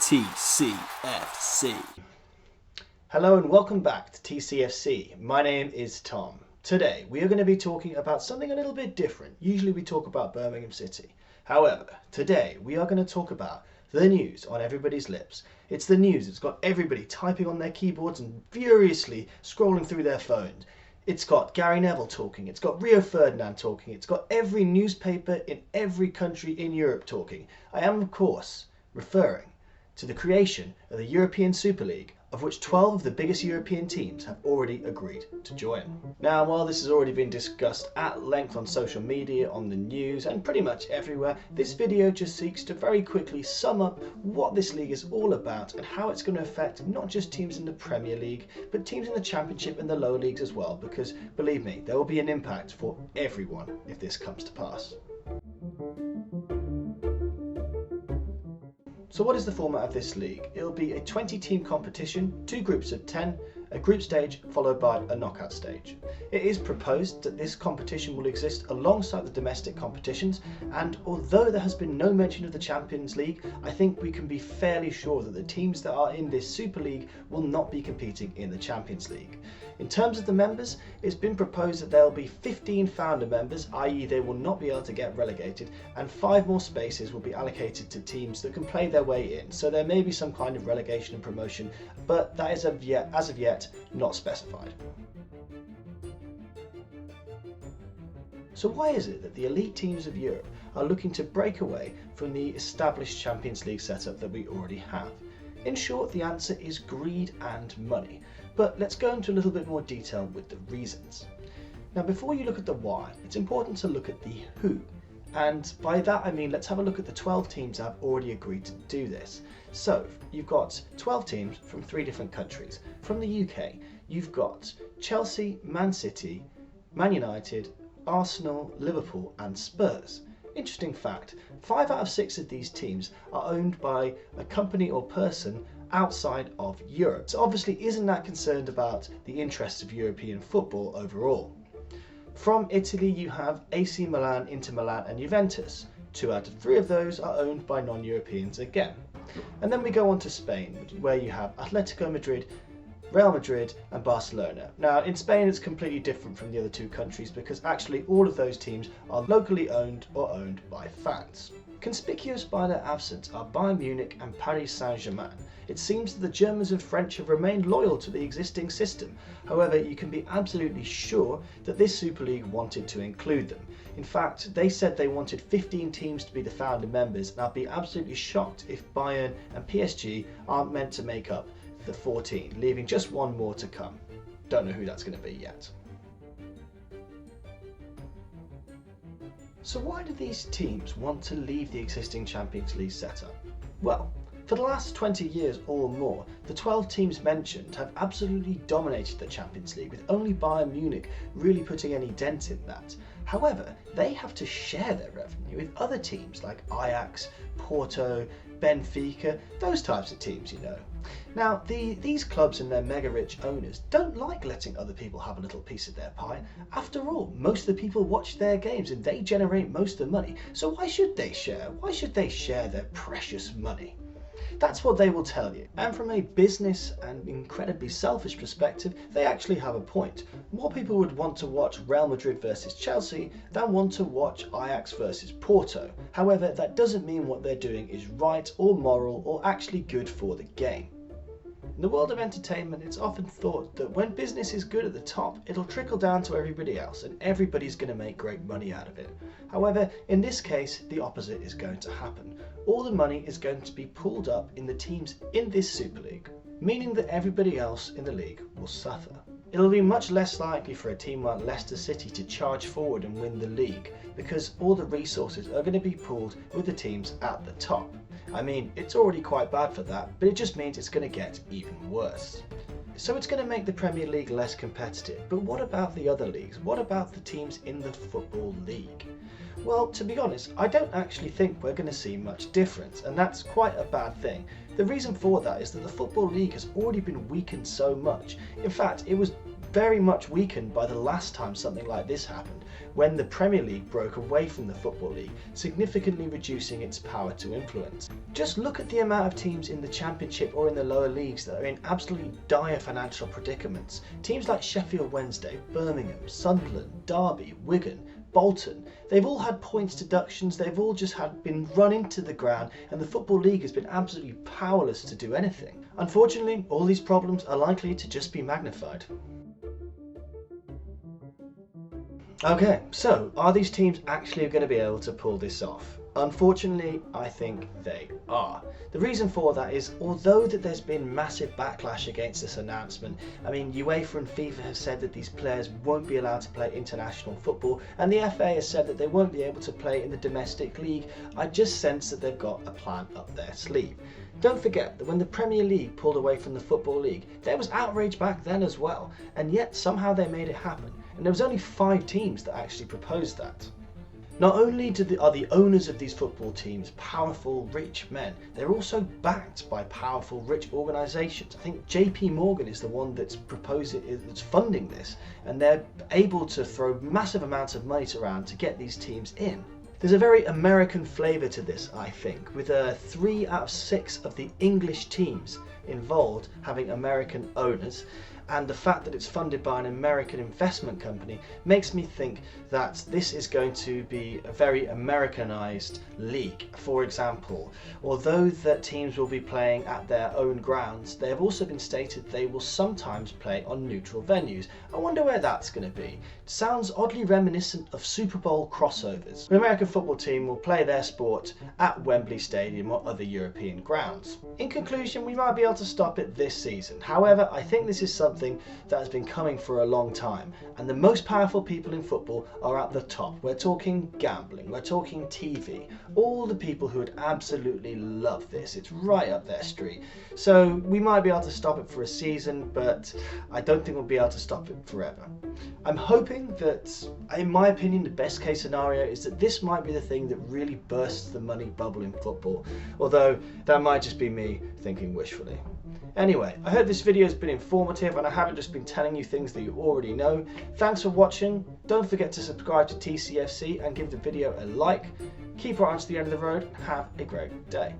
TCFC. Hello and welcome back to TCFC. My name is Tom. Today we are going to be talking about something a little bit different. Usually we talk about Birmingham City. However, today we are going to talk about the news on everybody's lips. It's the news. It's got everybody typing on their keyboards and furiously scrolling through their phones. It's got Gary Neville talking, it's got Rio Ferdinand talking, it's got every newspaper in every country in Europe talking. I am, of course, referring to the creation of the European Super League, of which 12 of the biggest European teams have already agreed to join. Now, while this has already been discussed at length on social media, on the news, and pretty much everywhere, this video just seeks to very quickly sum up what this league is all about and how it's going to affect not just teams in the Premier League, but teams in the Championship and the lower leagues as well, because believe me, there will be an impact for everyone if this comes to pass. So what is the format of this league? It'll be a 20-team competition, 2 groups of 10, a group stage followed by a knockout stage. It is proposed that this competition will exist alongside the domestic competitions, and although there has been no mention of the Champions League, I think we can be fairly sure that the teams that are in this Super League will not be competing in the Champions League. In terms of the members, it's been proposed that there will be 15 founder members, i.e. they will not be able to get relegated, and 5 more spaces will be allocated to teams that can play their way in. So there may be some kind of relegation and promotion, but that is as of yet not specified. So why is it that the elite teams of Europe are looking to break away from the established Champions League setup that we already have? In short, the answer is greed and money. But let's go into a little bit more detail with the reasons. Now, before you look at the why, it's important to look at the who. And by that I mean, let's have a look at the 12 teams that have already agreed to do this. So you've got 12 teams from 3 different countries. From the UK, you've got Chelsea, Man City, Man United, Arsenal, Liverpool and Spurs. Interesting fact, 5 out of 6 of these teams are owned by a company or person outside of Europe. So obviously isn't that concerned about the interests of European football overall. From Italy you have AC Milan, Inter Milan and Juventus. 2 out of 3 of those are owned by non-Europeans again. And then we go on to Spain, where you have Atletico Madrid, Real Madrid and Barcelona. Now in Spain it's completely different from the other 2 countries because actually all of those teams are locally owned or owned by fans. Conspicuous by their absence are Bayern Munich and Paris Saint-Germain. It seems that the Germans and French have remained loyal to the existing system. However, you can be absolutely sure that this Super League wanted to include them. In fact, they said they wanted 15 teams to be the founder members, and I'd be absolutely shocked if Bayern and PSG aren't meant to make up the 14, leaving just 1 more to come. Don't know who that's going to be yet. So why do these teams want to leave the existing Champions League setup? Well, for the last 20 years or more, the 12 teams mentioned have absolutely dominated the Champions League, with only Bayern Munich really putting any dent in that. However, they have to share their revenue with other teams like Ajax, Porto, Benfica, those types of teams, you know. Now, these clubs and their mega-rich owners don't like letting other people have a little piece of their pie. After all, most of the people watch their games and they generate most of the money. So why should they share? Why should they share their precious money? That's what they will tell you. And from a business and incredibly selfish perspective, they actually have a point. More people would want to watch Real Madrid versus Chelsea than want to watch Ajax versus Porto. However, that doesn't mean what they're doing is right or moral or actually good for the game. In the world of entertainment, it's often thought that when business is good at the top, it'll trickle down to everybody else and everybody's going to make great money out of it. However, in this case, the opposite is going to happen. All the money is going to be pooled up in the teams in this Super League, meaning that everybody else in the league will suffer. It'll be much less likely for a team like Leicester City to charge forward and win the league, because all the resources are going to be pooled with the teams at the top. I mean, it's already quite bad for that, but it just means it's going to get even worse. So it's going to make the Premier League less competitive, but what about the other leagues? What about the teams in the Football League? Well, to be honest, I don't actually think we're going to see much difference, and that's quite a bad thing. The reason for that is that the Football League has already been weakened so much. In fact, it was very much weakened by the last time something like this happened, when the Premier League broke away from the Football League, significantly reducing its power to influence. Just look at the amount of teams in the Championship or in the lower leagues that are in absolutely dire financial predicaments. Teams like Sheffield Wednesday, Birmingham, Sunderland, Derby, Wigan, Bolton, they've all had points deductions, they've all just been run into the ground, and the Football League has been absolutely powerless to do anything. Unfortunately, all these problems are likely to just be magnified. Okay, so are these teams actually going to be able to pull this off? Unfortunately, I think they are. The reason for that is, although that there's been massive backlash against this announcement, I mean, UEFA and FIFA have said that these players won't be allowed to play international football, and the FA has said that they won't be able to play in the domestic league. I just sense that they've got a plan up their sleeve. Don't forget that when the Premier League pulled away from the Football League, there was outrage back then as well, and yet somehow they made it happen. And there was only 5 teams that actually proposed that. Not only are the owners of these football teams powerful, rich men, they're also backed by powerful, rich organisations. I think JP Morgan is the one that's that's funding this, and they're able to throw massive amounts of money around to get these teams in. There's a very American flavour to this, I think, with 3 out of 6 of the English teams involved having American owners, and the fact that it's funded by an American investment company makes me think that this is going to be a very Americanized league. For example, although that teams will be playing at their own grounds, they have also been stated they will sometimes play on neutral venues. I wonder where that's going to be. It sounds oddly reminiscent of Super Bowl crossovers. An American football team will play their sport at Wembley Stadium or other European grounds. In conclusion, we might be able to stop it this season. However, I think this is something that has been coming for a long time, and the most powerful people in football are at the top. We're talking gambling, we're talking TV, all the people who would absolutely love this. It's right up their street. So we might be able to stop it for a season, but I don't think we'll be able to stop it forever. I'm hoping that, in my opinion, the best case scenario is that this might be the thing that really bursts the money bubble in football, although that might just be me thinking wishfully. Anyway, I hope this video has been informative and I haven't just been telling you things that you already know. Thanks for watching. Don't forget to subscribe to TCFC and give the video a like. Keep right on to the end of the road and have a great day.